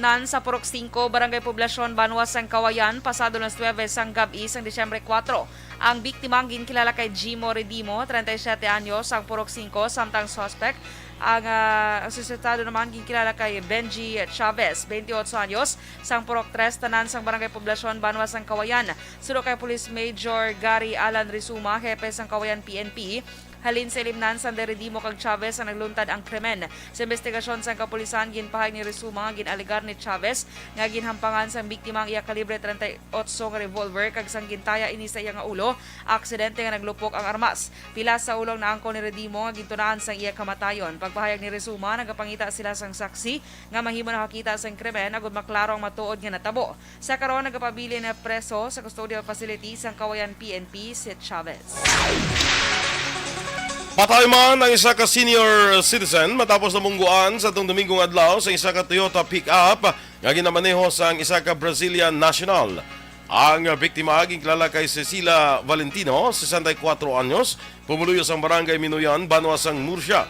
silipnan sa Purok 5, Barangay Poblasyon, Banwa, sang Kawayan, pasado las 9 sang gabi sang Disyembre 4. Ang biktima ang ginkilala kay Jimo Redimo, 37 anyos, ang Purok 5, samtang suspect ang susitado naman ginkilala kay Benji Chavez, 28 anyos, sang Purok 3, tanan sang Barangay Poblasyon, Banwa, sang Kawayan. Sulo kay Police Major Gary Alan Rizuma, hepe sang Kawayan PNP. Halin sa ilimnan sa Redimo kag Chavez ang nagluntad ang krimen. Sa investigasyon sa kapulisan, ginpahay ni Rizuma nga ginaligar ni Chavez nga ginhampangan sa biktima ang iya kalibre 38 nga revolver kag sang gintaya ini sa iya nga ulo. Aksidente nga naglupok ang armas. Pila sa ulong na angko ni Redimo nga gintunaan sang iya kamatayon. Pagpahayag ni Rizuma, nagapangita sila sang saksi nga mahimo nakakita sang krimen agud maklaro ang matuod nga natabo. Sa karon nagapabili na preso sa custodial facility sang Kawayan PNP si Chavez. Patay man ang isa ka senior citizen matapos namungguan sa itong Domingong adlaw sa isa ka Toyota pick-up nga ginamaneho sa isa ka Brazilian national. Ang biktima gingkilala kay Cecilia Valentino, 64 anyos, pumuluyo sa barangay Minuyan, Banwa, sang Murcia.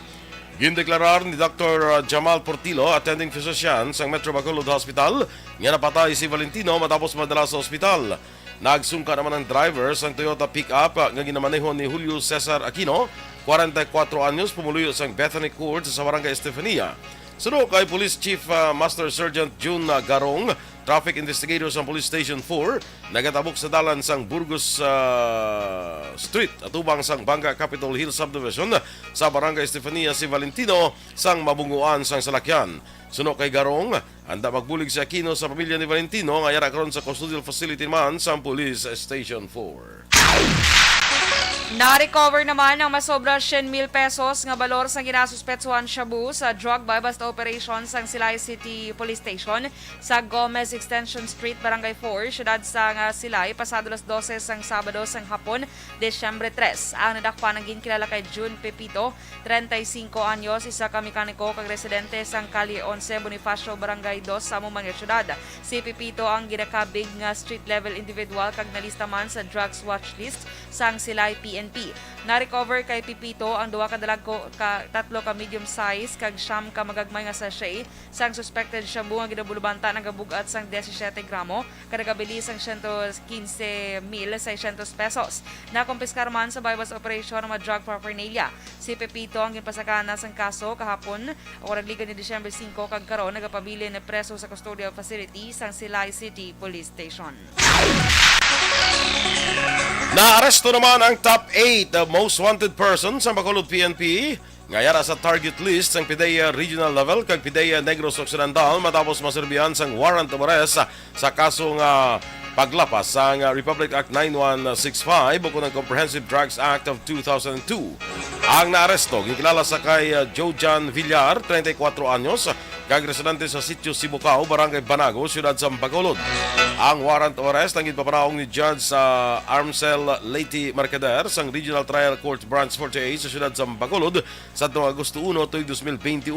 Gindeklarar ni Dr. Jamal Portillo, attending physician sa Metro Bacolod Hospital, nga napatay si Valentino matapos madala sa ospital. Nagsungka naman ang driver sa Toyota pick-up nga ginamaneho ni Julio Cesar Aquino, 44 anyos, pumuluyo sa Bethany Court sa Barangay Estefania. Sunod kay Police Chief Master Sergeant June Garong, traffic investigator sa Police Station 4, nagatabok sa dalan sang Burgos Street atubang sang Banga Capitol Hill Subdivision sa Barangay Estefania si Valentino sang mabunguan sang salakyan. Sunod kay Garong, anda magbulig si Aquino sa pamilya ni Valentino nga yara karon sa custodial facility man sa Police Station 4. Na-recover naman ang masobra 100,000 pesos nga balor sa ginasuspetsuhan shabu sa drug buy-bust operation sa Silay City Police Station sa Gomez Extension Street, Barangay 4, syudad sa Silay, pasado las 12 sang Sabado sang hapon, Desyembre 3. Ang nadakpan ang ginkilala kay June Pepito, 35 anyos, isa ka mekaniko kag residente sang Kali 11, Bonifacio, Barangay 2 sa among mga syudad. Si Pepito ang ginakabig nga street level individual kag nalista man sa drugs watch list sang Silay PNP. Na-recover kay Pipito ang duwa ka tatlo ka medium size kag siyam ka magagmay nga sachet sang suspected shabu nga ginabulubanta ng gabugat sang 17 gramo kada kabili sang 115,600 pesos. Nakumpiskar man sa buy-bust operation ng drug paraphernalia. Si Pipito ang ginpasakana sang kaso kahapon o nagligan ni Disyembre 5 kag karon nagapabili na preso sa custodial facility sang Silay City Police Station. Naaresto naman ang top 8 most wanted persons sa Bacolod PNP ngayara sa target list ng PIDEA Regional Level kag PIDEA Negros Occidental matapos maserbihan sang warrant of arrest sa kasong paglapas sa Republic Act 9165 o ng Comprehensive Drugs Act of 2002. Ang naaresto gikilala sa kay Jojan Villar, 34 anyos, kag residente sa sitio Sibucao, Barangay Banago, siyudad sa Bacolod. Ang warrant of arrest ang ginpapanaong ni Judge sa Armcel Leyte Mercader sang Regional Trial Court Branch 48 sa siyudad sa Bacolod sa Agosto 1, 2021,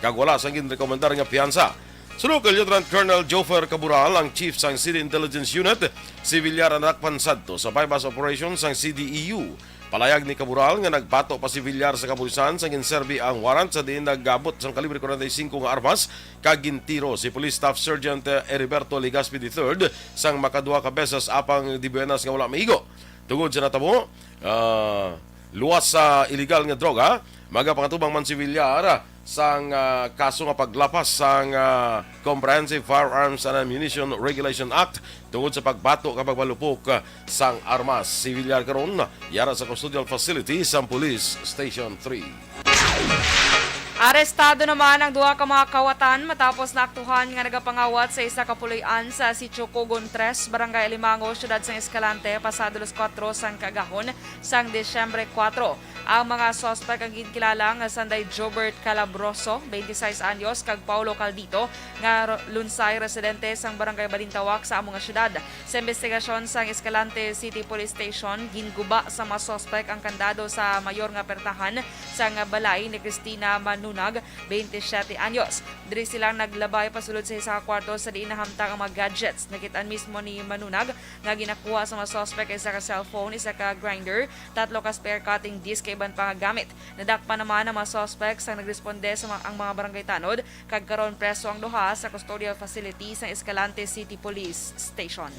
kag wala sang ginrekomendar nga piyansa. Sunod kay Lieutenant Colonel Jofer Cabural, ang Chief sang City Intelligence Unit, si Villar Anakpan Sadto sa bypass operation sang CDEU. Palayag ni Cabural nga nagbato pa si Villar sa kapulisan sang ginserbi ang warrant sa diin naggabot sang kalibre 45 nga armas kag gintiro si Police Staff Sergeant Heriberto Legaspi III sang makadua ka beses apang dibuenas nga wala maigo. Tungod sa natabo, luwas sa illegal nga droga, magapakatubang man si Villar sang kaso nga paglapas sang Comprehensive Firearms and Ammunition Regulation Act tungod sa pagbato kapag malupok sang armas. Si Villar karon yara sa custodial facility sa Police Station 3. Arestado naman ang duha ka mga kawatan matapos naaktuhan nga nagapangawat sa isa ka puloy-an sa Sitio Cogon 3, Barangay Alimango, syudad sang Escalante, pasado las 4 sang kagahon sang Desyembre 4. Ang mga suspect ang ginkilala nga sanday Jobert Calabroso, 26 anyos, kag Paulo Caldito, nga lunsay residente sang Barangay Balintawak sa among syudad. Sa investigasyon sang Escalante City Police Station, ginguba sa mga suspect ang kandado sa mayor nga pertahan sang balay ni Cristina Manun Manunag, 27 anyos. Diri silang naglabay pasulod sa isa ka kwarto sa diin nahamtang ang mga gadgets. Nakitaan mismo ni Manunag nga ginakuha sa mga suspect ay isa ka cellphone, isa ka grinder, 3 ka spare cutting disc kay iban pa nga gamit. Nadakpan naman ang mga suspects ang nagresponde sa ang mga barangay tanod kag karon preso ang duha sa custodial facilities ng Escalante City Police Station.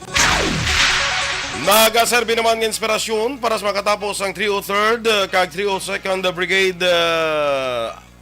Nagaserbi naman ng inspirasyon para sa makatapos ang 303rd kag 302nd Brigade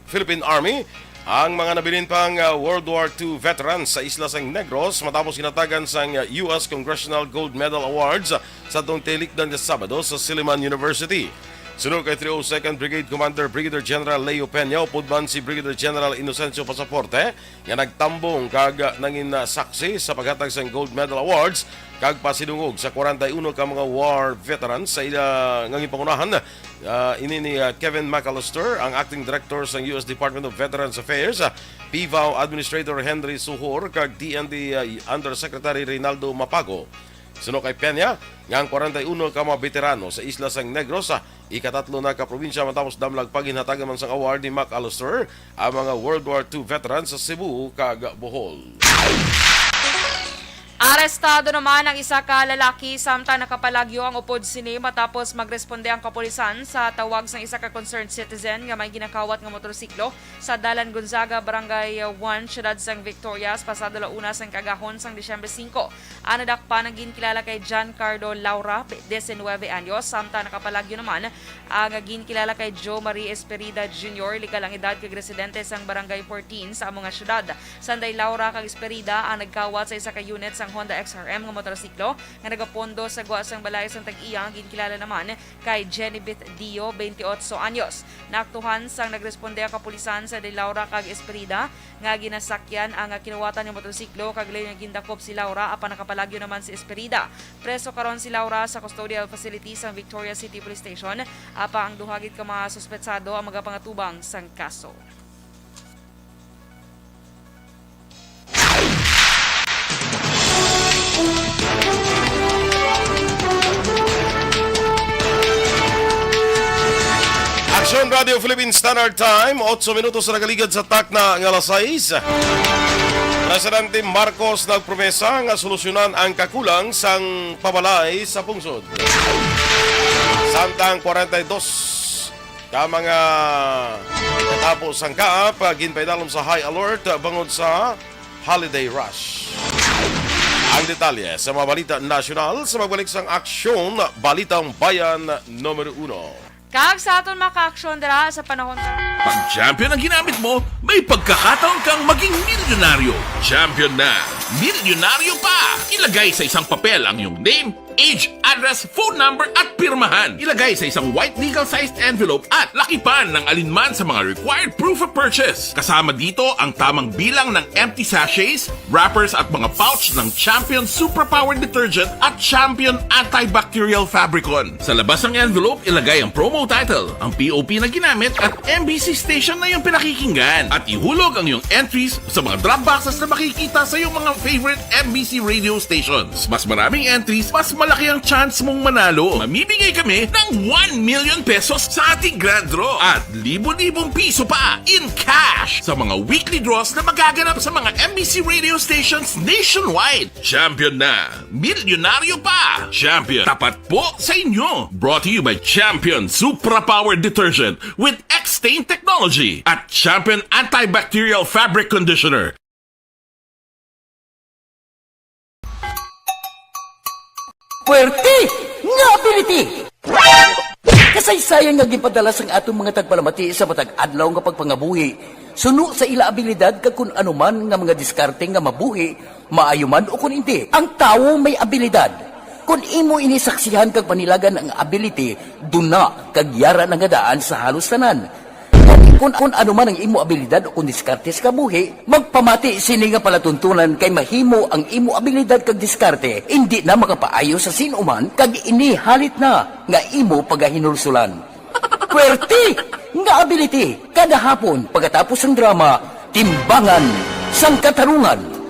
Philippine Army ang mga nabilin pang World War II veterans sa Isla San Negros matapos kinatagan sa US Congressional Gold Medal Awards sa Tungtelikdan sa Sabado sa Silliman University. Sunod kay 302nd Brigade Commander Brigadier General Leo Peña, upod si Brigadier General Inocencio Pasaporte nga nagtambong kag nangin saksi sa paghatag sa Gold Medal Awards kag pasidungog sa 41 ka mga war veterans sa ila ngangin pangunahan. Ini ni Kevin McAllister, ang acting director sa US Department of Veterans Affairs, PVAW Administrator Henry Suhor kag DND Undersecretary Reynaldo Mapago. Sunod kay Peña, nga ang 41 ka mga veterano sa Isla San Negros, ikatatlo na ka probinsya matapos damlag paghinatagan man sa award ni McAllister ang mga World War II veterans sa Cebu kag Bohol. Arestado naman ang isa ka lalaki samtang nakapalagyo ang upod sini matapos magresponde ang kapulisan sa tawag sa isa ka concerned citizen nga may ginakawat nga motorsiklo sa Dalan Gonzaga, Barangay 1, Ciudad San Victorias, pasado launa sang kagahon sang Disyembre 5. Ang nadakpan ang ginkilala kay Giancarlo Laura, 19 anyos, samtang nakapalagyo naman ang ginkilala kay Joe Marie Esperida Jr., legal ang edad kag residente sang Barangay 14 sa among syudad. Sanday Laura kag Esperida ang nagkawat sa isa ka unit sang Honda XRM nga motorsiklo nga nagapondo sa guwasang balay sang Tag-iya. Ginkilala naman kay Jenibeth Dio, 28 anyos. Naaktuhan sang nagresponde ang kapulisan sa De Laura kag Esperida nga ginasakyan ang kinuwatan ng motorsiklo kag layo nga gindakop si Laura apan nakapalagyo naman si Esperida. Preso karon si Laura sa custodial facilities sa Victoria City Police Station apa ang duhagit ka mga suspetsado ang magapangatubang sang kaso. Action Radio Philippine Standard Time, 8 minutos na nagaligad sa takna ng alas 6. Presidente Marcos nagpromesa nga solusyonan ang kakulang sang pabalay sa pungsod. Samtang 42 ka mga katapos ang kaap, ginpaydalom sa high alert bangod sa holiday rush. Ang detalye sa mga balita nasyonal sa magbalik sang aksyon, Balitang Bayan numero 1. Kag sa aton maka-aksyon dira sa panahon. Pag champion ang ginamit mo, may pagkakataon kang maging milyonaryo. Champion na, milyonaryo pa! Ilagay sa isang papel ang iyong name, age, address, phone number at pirmahan. Ilagay sa isang white legal-sized envelope at lakipan ng alinman sa mga required proof of purchase. Kasama dito ang tamang bilang ng empty sachets, wrappers at mga pouch ng Champion Superpower Detergent at Champion Antibacterial Fabricon. Sa labas ng envelope, ilagay ang promo title, ang POP na ginamit at MBC station na yung pinakikinggan. At ihulog ang iyong entries sa mga drop boxes na makikita sa iyong mga favorite MBC radio stations. Mas maraming entries, mas malaki ang chance mong manalo. Mamimigay kami ng 1 million pesos sa ating grand draw at libo-libong piso pa in cash sa mga weekly draws na magaganap sa mga MBC radio stations nationwide. Champion na, milyonaryo pa. Champion, tapat po sa inyo. Brought to you by Champion Superpower Detergent with X-Stain Technology at Champion Antibacterial Fabric Conditioner. Puwerte nga ability! Kasaysayan nga gipadala sang atong mga tagpalamati sa matag adlaw nga pagpangabuhi. Suno sa ila abilidad kag kun anuman nga mga diskarte nga mabuhi, maayo man o kun hindi. Ang tawo may abilidad. Kung imo inisaksihan kag panilagan ang ability, duna kag yara nga daan sa halos tanan. Kung ano man ang imo abilidad o kung diskarte sa kabuhi, magpamati sini nga palatuntunan kay mahimo ang imo abilidad kag diskarte, hindi na makapaayo sa sinuman kag inihalit na nga imo pagahinulsulan. Puwerte nga ability, kada hapon pagkatapos ng drama, Timbangan sang Katarungan.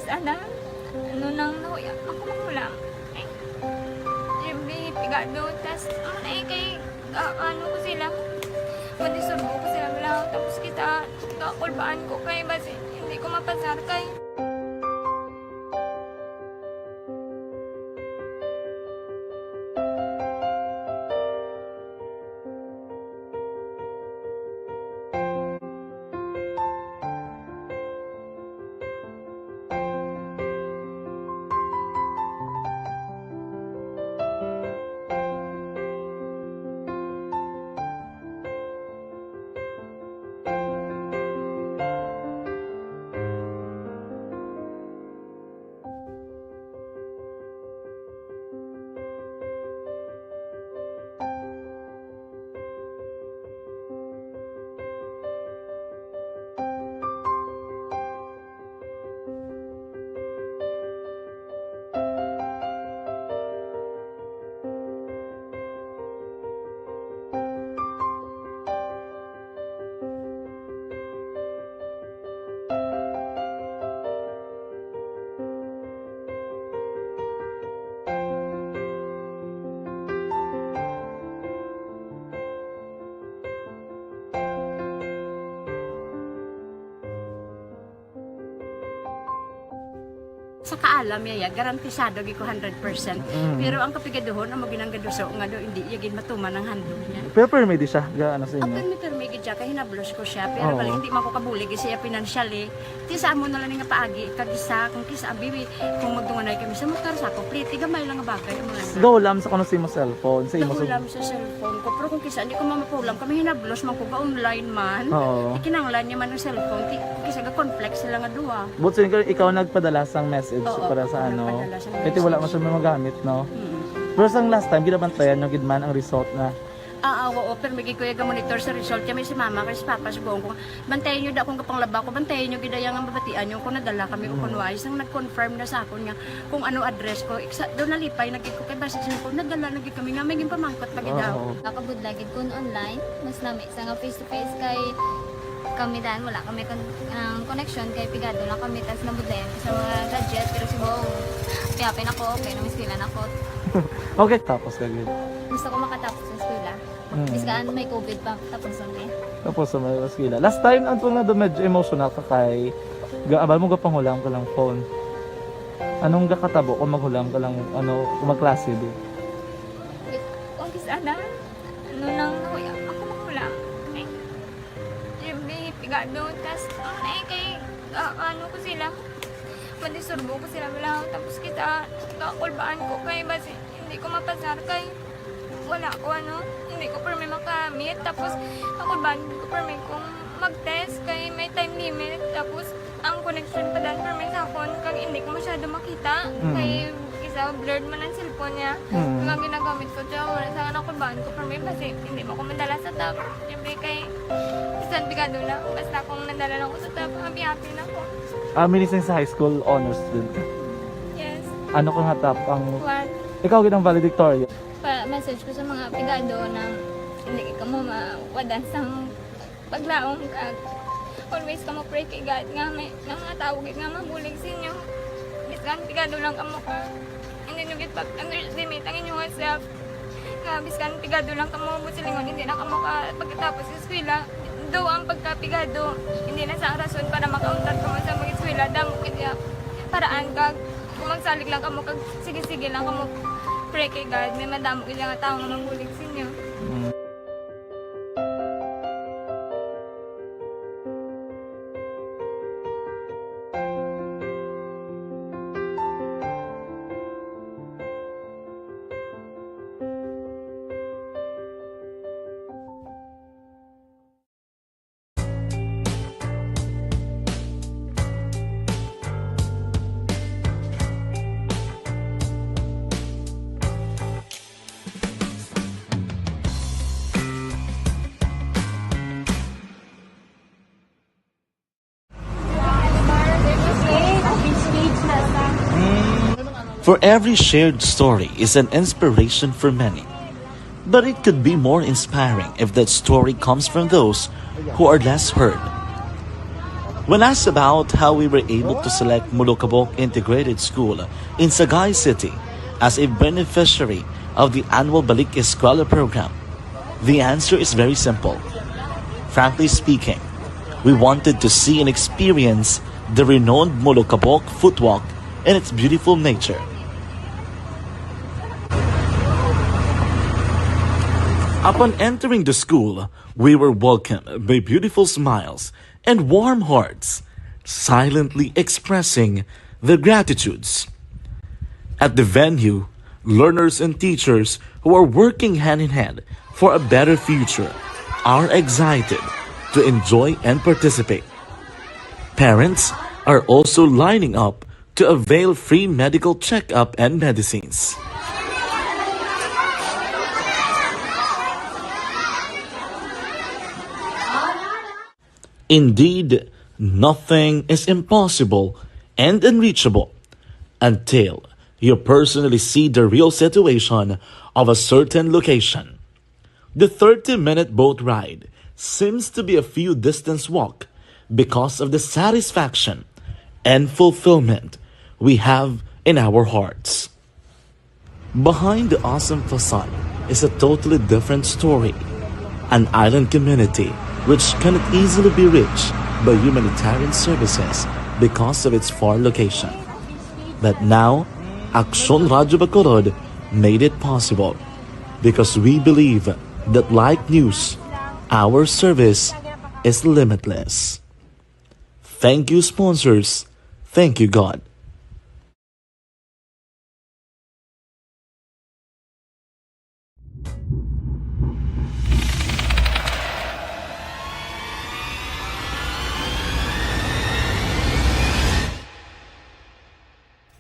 Anak, ano nang nauya ako magulang. pigado. Tapos, kay, ano ko sila, madisurbo ko sila lang. Tapos kita, kakulbaan ko kay, basi, hindi ko mapasar kay. Sa kaalam yaya, garantisado gi ko 100%. Pero ang kapigaduhon, ang maginanggaduso, nga do, hindi yagin matuman ang handog niya. Pero permedi siya, gaano sa Ang inyo? permit gid siya, kaya hinablos ko siya. Pero Oo. bali, hindi man ko kabulig siya financially. Tisa mo na lang nga paagi, kagisa, kung kisa, bibi, kung magdunganay kami sa motor sa ako, plate, gamay lang nga bagay. Gawlam sa kano sa imo cellphone, sa imo Nahulam sa cellphone ko, pero kung kisa, hindi ko mamapulam. Kami hinablos man ko ba online man. Oo. Ikinanglan niya man ang cellphone, kisa ga complex sila nga duwa. But so, ikaw nagpadala sang message Oo, para sa ako ano. nagpadala sang Kasi wala message. man siya magamit, no? Hmm. Pero sang last time, ginabantayan nyo gidman ang result na. Oo, pero may kuya ga monitor sa result kami si mama kasi si papa si buong ko. Bantayan niyo da kung kapang laba ko, bantayan niyo gidayang ang babatian niyo kung nadala kami ko kunwari sang nag-confirm na sa akon nga kung ano address ko. Doon nalipay nagid ko kay basta ko nadala nagid kami nga may pamangkot pag daw. Oo. Kakabudlagid kun online, mas lami sa nga face to face kay kami dahil wala kami connection kay pigado lang kami tas nabudlayan sa mga gadget pero si Bong piyapin ako okay na miskilan ako Okay, tapos kagad. gusto ko makatapos sa eskwela biskaan may COVID pa tapos kami Tapos sa may maskila. Last time, ang na do medyo emotional ka kay gaabal mo gapanghulam ka lang phone. Anong gakatabo kung maghulam ka lang, ano, kung magklase di? kung kisana ano lang nakuya ako makulang may pigado tas kay ano ko sila madisurbo ko sila lang tapos kita kakulbaan ko kay basi hindi ko mapasar kay wala ko ano hindi ko per may makamit tapos kakulbaan ko per may kung mag-test kay may time limit tapos ang connection pa dan per may sakon kag hindi ko masyado makita kay isa blurred man ang cellphone niya mga ginagamit ko siya wala sa kakulbaan ko per may basi hindi mo ko madala sa tab siyempre kay isang bigado lang basta kung nadala lang ko sa tab happy na ako. Minising sa high school honors student ka. Yes. Ano kung hatap ang... What? Ikaw ginang valedictorian. Message ko sa mga pigado na hindi ka mo mawadan sang paglaong kag always ka mo pray kay God nga may mga tawag nga mabulig sa inyo. Biskan pigado lang ka mo ka. Hindi nyo git pag-underestimate ang inyong self. Nga biskan pigado lang ka mo busilingon hindi na ka mo ka pagkatapos sa eskwela. Do ang pagkapigado hindi na sa rason para makauntat ka mo sa mga eskwela damo kaya paraan kag kung magsalig lang ka mo kag sige-sige lang ka mo pray kay God may madamo kaya nga tao nga mabulig sa inyo. For every shared story is an inspiration for many. But it could be more inspiring if that story comes from those who are less heard. When asked about how we were able to select Mulukabok Integrated School in Sagay City as a beneficiary of the annual Balik Eskwela program? The answer is very simple. Frankly speaking, we wanted to see and experience the renowned Molokabok footwalk in its beautiful nature. Upon entering the school, we were welcomed by beautiful smiles and warm hearts, silently expressing their gratitudes. At the venue, learners and teachers who are working hand in hand for a better future are excited to enjoy and participate. Parents are also lining up to avail free medical checkup and medicines. Indeed, nothing is impossible and unreachable until you personally see the real situation of a certain location. The 30-minute boat ride seems to be a few distance walk because of the satisfaction and fulfillment we have in our hearts. Behind the awesome facade is a totally different story. An island community which cannot easily be reached by humanitarian services because of its far location. But now, Aksyon Radio Bacolod made it possible because we believe that like news, our service is limitless. Thank you, sponsors. Thank you, God.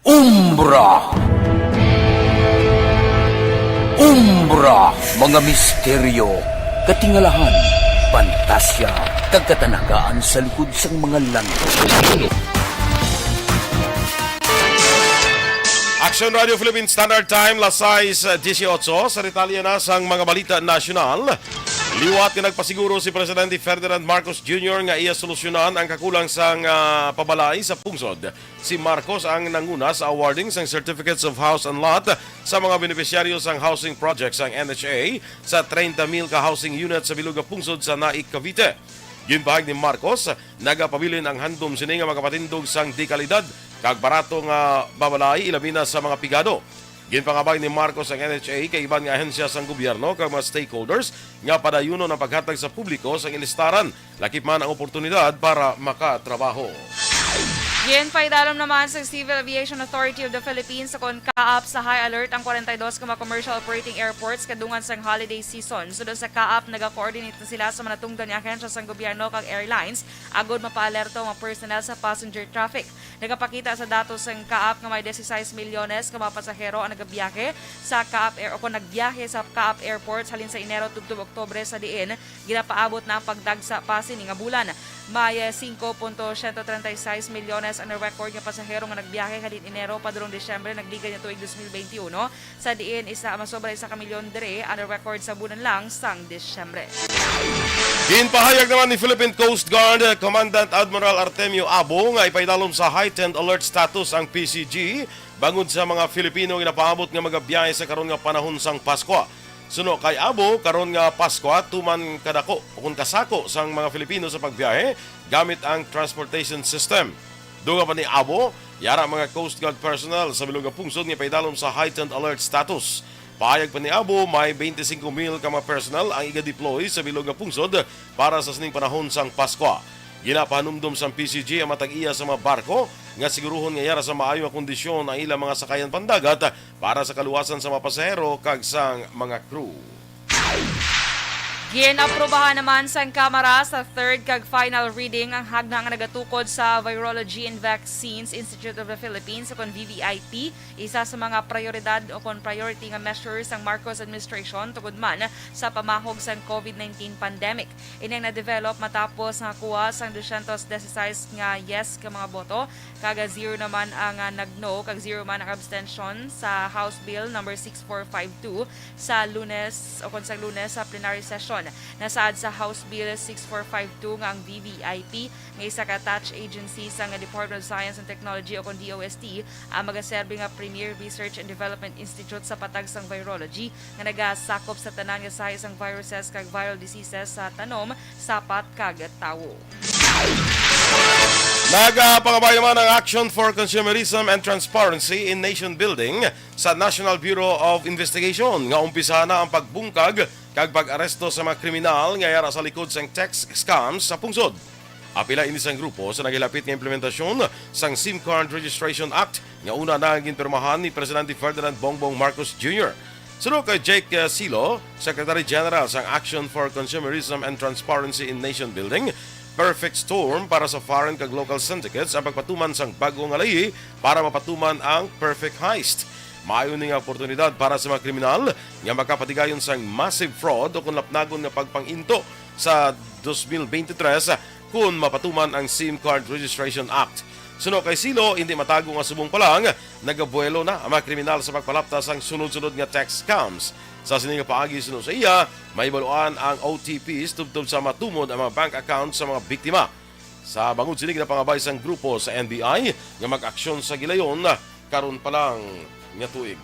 Umbra! Umbra! Mga misteryo, katingalahan, pantasya, kagkatanagaan sa likod sang mga lanto. Action Radio Philippines Standard Time, las 6:18. Sa detalye na sang mga balita nasyonal. Liwat nga nagpasiguro si Presidente Ferdinand Marcos Jr. nga iya solusyonan ang kakulang sang pabalay sa pungsod. Si Marcos ang nanguna sa awarding sang Certificates of House and Lot sa mga beneficiaryo sang housing projects sang NHA sa 30,000 ka housing units sa Biluga Pungsod sa Naik, Cavite. Ginpahag ni Marcos, nagapabilin ang handom sini nga makapatindog sang di kalidad kag barato nga babalay ilabi na sa mga pigado. Ginpangabay ni Marcos ang NHA kay iban nga ahensya sang gobyerno kag mga stakeholders nga padayuno ang paghatag sa publiko sang ilistaran lakip man ang oportunidad para makatrabaho. Ginpaidalom naman sa Civil Aviation Authority of the Philippines sa kaap sa high alert ang 42 ka mga commercial operating airports kadungan sa holiday season. Sudod sa kaap, nag-coordinate na sila sa manatungdan ni ahensya sang gobyerno kag airlines agod mapaalerto mga personnel sa passenger traffic. Nagapakita sa datos sang kaap nga may 16 milyones ka mga pasahero ang nagabiyahe sa kaap air o kung nagbiyahe sa kaap airports halin sa Enero tugtub Oktubre sa diin ginapaabot na ang pagdagsa pa sini nga bulan. May 5.136 milyones ang record nga pasahero nga nagbiyahe halin Enero padulong Disyembre nagligay na tuig 2021 sa diin masobra 1 milyon dire ang record sa bulan lang sang Disyembre. Ginpahayag naman ni Philippine Coast Guard Commandant Admiral Artemio Abo nga ipaidalom sa heightened alert status ang PCG bangod sa mga Filipino nga napaabot nga magabiyahe sa karon nga panahon sang Pasko. Suno kay Abo, karon nga Pasko, tuman kadako o kung kasako sang mga Filipino sa pagbiyahe gamit ang transportation system. Dunga pa ni Abo, yara mga Coast Guard personnel sa Biluga Pungsod nga paidalom sa heightened alert status. Pahayag pa ni Abo, may 25,000 ka mga personnel ang iga-deploy sa Biluga Pungsod para sa sining panahon sang Pasko. Ginapanumdum sang PCG ang matag-iya sa mga barko nga siguruhon nga yara sa maayo nga kondisyon ang ilang mga sakayan pandagat para sa kaluwasan sa mga pasahero kag sang mga crew. Ginaprobahan naman sa Kamara sa third kag final reading ang hagna nga nagatukod sa Virology and Vaccines Institute of the Philippines o kon VVIP, isa sa mga prioridad o kon priority nga measures ang Marcos administration tungod man sa pamahog sa COVID-19 pandemic. Ining na-develop matapos nga kuha sang 216 nga yes ka mga boto, kaga 0 naman ang nag-no, kag 0 man ang abstention sa House Bill number 6452 sa Lunes o kon sa Lunes sa plenary session. Nasaad sa House Bill 6452 nga ang VVIP nga isa ka attached agency sa nga Department of Science and Technology o kon DOST ang magaserbe nga Premier Research and Development Institute sa patag sang virology nga nagasakop sa tanan nga sahi sang viruses kag viral diseases sa tanom, sapat kag tawo. Nagpangabay naman ang Action for Consumerism and Transparency in Nation Building sa National Bureau of Investigation nga umpisa na ang pagbungkag kag pag-aresto sa mga kriminal nga yara sa likod sang tax scams sa pungsod. Apila ini sang grupo sa nagilapit nga implementasyon sang SIM Card Registration Act nga una na ginpirmahan ni Presidente Ferdinand Bongbong Marcos Jr. Sunod kay Jake Silo, Secretary General sang Action for Consumerism and Transparency in Nation Building, perfect storm para sa foreign kag local syndicates ang pagpatuman sang bagong alayi para mapatuman ang perfect heist. Maayo ni nga oportunidad para sa mga kriminal nga makapatigayon sang massive fraud o kung lapnagon nga pagpanginto sa 2023 kung mapatuman ang SIM Card Registration Act. Suno kay Silo, hindi matago nga subong pa lang, nagabuelo na ang mga kriminal sa pagpalaptas ang sunod-sunod nga tax scams. Sa sininga paagi suno sa iya, may baluan ang OTPs tubtob sa matumod ang mga bank accounts sa mga biktima. Sa bangod sinig na pangabay sang grupo sa NBI nga mag-aksyon sa gilayon karon pa lang nga tuig.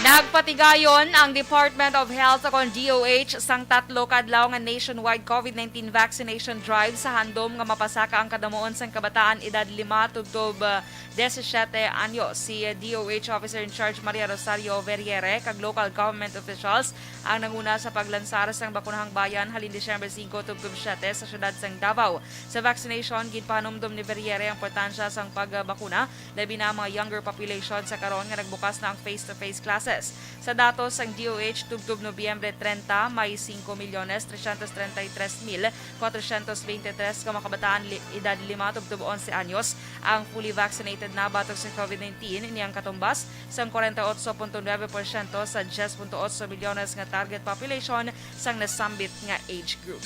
Nagpatigayon ang Department of Health o DOH sang 3 kadlaw nga nationwide COVID-19 vaccination drive sa handom nga mapasaka ang kadamuon sang kabataan edad 5 tubtob 17 anyo. Si DOH Officer in Charge Maria Rosario Verriere kag local government officials ang nanguna sa paglansar sang bakunahang bayan halin Disyembre 5 tubtob 7 sa syudad sang Davao. Sa vaccination ginpanumdum ni Verriere ang importansya sang pagbakuna labi na mga younger population sa karon nga nagbukas na ang face-to-face classes. Sa datos ng DOH, tubtob Nobyembre 30, may 5,333,423 ka mga kabataan edad 5 tubtob 11 anyos ang fully vaccinated na batok sa COVID-19 niyang katumbas sa 48.9% sa 10.8 milyones nga target population sang nasambit nga age group.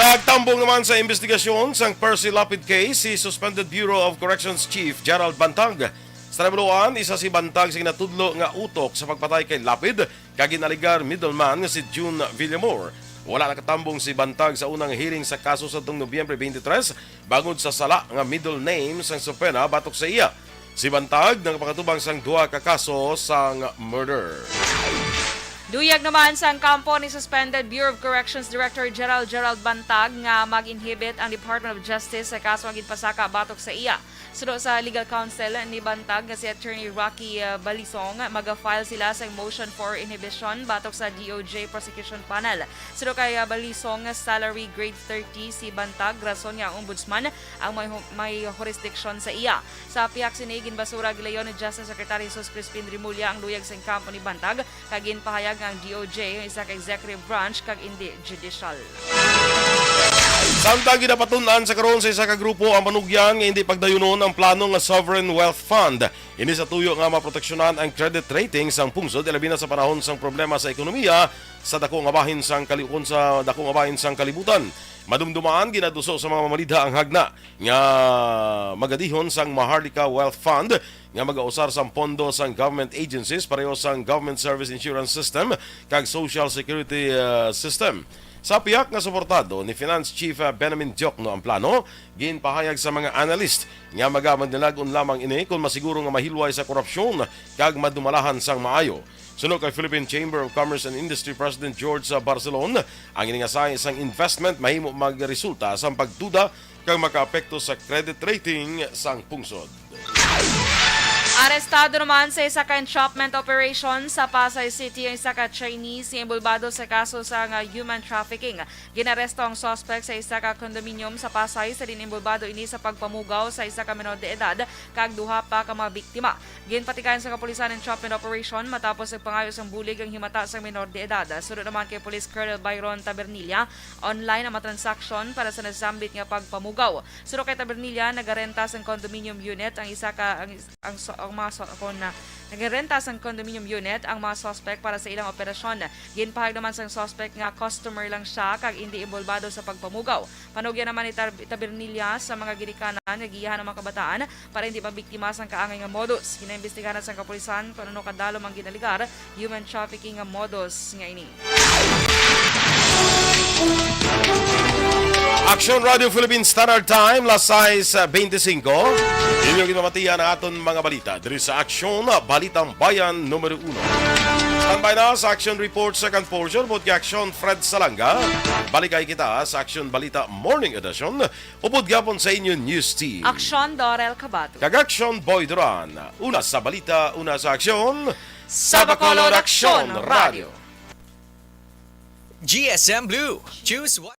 Nagtambong naman sa investigasyon sang Percy Lapid case si Suspended Bureau of Corrections Chief Gerald Bantag. Sa nabuluan, isa si Bantag sa ginatudlo nga utok sa pagpatay kay Lapid kag ginaligar middleman nga si June Villamor. Wala nakatambong si Bantag sa unang hearing sa kaso sa Nobyembre 23 bangod sa sala nga middle name sang supena batok sa iya. Si Bantag nakapakatubang sang duha ka kaso sang murder. Duyag naman sa kampo ni Suspended Bureau of Corrections Director Gerald Bantag nga mag-inhibit ang Department of Justice sa kaso nga ginpasaka batok sa iya. Suno sa legal counsel ni Bantag nga si Attorney Rocky Balisong, mag-file sila sa motion for inhibition batok sa DOJ Prosecution Panel. Suno kay Balisong, salary grade 30 si Bantag, rason nga ang ombudsman ang may jurisdiction sa iya. Sa piyak sinigin basura gilayon ni Justice Secretary Jesus Crispin Rimulya ang luyag sa kampo ni Bantag kag ginpahayag ang DOJ ang isa ka executive branch kag hindi judicial. Samtang ginapatunan sa karon sa isa ka grupo ang manugyan nga hindi pagdayunon ang plano nga Sovereign Wealth Fund. Ini sa tuyo nga maproteksyonan ang credit rating sang pungsod labi na sa panahon sang problema sa ekonomiya sa dakong abahin sang kalibutan. Madumdumaan ginaduso sa mga mamalidha ang hagna nga magadihon sang Maharlika Wealth Fund nga magausar sang pondo sang government agencies pareho sang Government Service Insurance System kag Social Security System. Sa piyak nga suportado ni Finance Chief Benjamin Diokno ang plano, ginpahayag sa mga analyst nga magamadnilagon lamang ini kung masiguro nga mahilway sa korupsyon kag madumalahan sang maayo. Sunod kay Philippine Chamber of Commerce and Industry President George Barcelon, ang iningasay sang investment mahimo magresulta sa pagduda kag makaapekto sa credit rating sang pungsod. Arestado naman sa isa ka entrapment operation sa Pasay City ang isa ka Chinese imbulbado sa kaso sa human trafficking. Ginaresto ang suspect sa isa ka condominium sa Pasay sa inimbulbado ini sa pagpamugaw sa isa ka menor de edad kag duha pa ka mga biktima. Ginpatikayan sa kapulisan entrapment operation matapos nagpangayos ang bulig ang himata sa menor de edad. Sunod naman kay Police Colonel Byron Tabernilla, online ang transaction para sa nasambit nga pagpamugaw. Sunod kay Tabernilla, nagarenta sa condominium unit ang isa ka ang ang nagirenta sang condominium unit ang mga suspect para sa ilang operasyon. Ginpahag naman sang suspect nga customer lang siya kag hindi involbado sa pagpamugaw. Panugyan naman ni Tabernilla sa mga ginikanan nga giyahan ng mga kabataan para hindi mabiktima sang kaangay nga modus. Kinaimbestigahan sang kapulisan kung ano kadalo mang ginaligar human trafficking nga modus nga ini. Action Radio Philippines Standard Time, las 6:25. Inyong ginamatiyan na aton mga balita. Diri sa Action, Balitang Bayan numero 1. Standby na sa Action Report second portion. Bud Action Fred Salanga. Balikay kita sa Action Balita Morning Edition. Upod gapon sa inyo News Team. Aksyon Dorel Cabato. Kag Action Boy Duran. Una sa balita, una sa aksyon. Sa Bacolod Action Radio. GSM Blue. Choose one.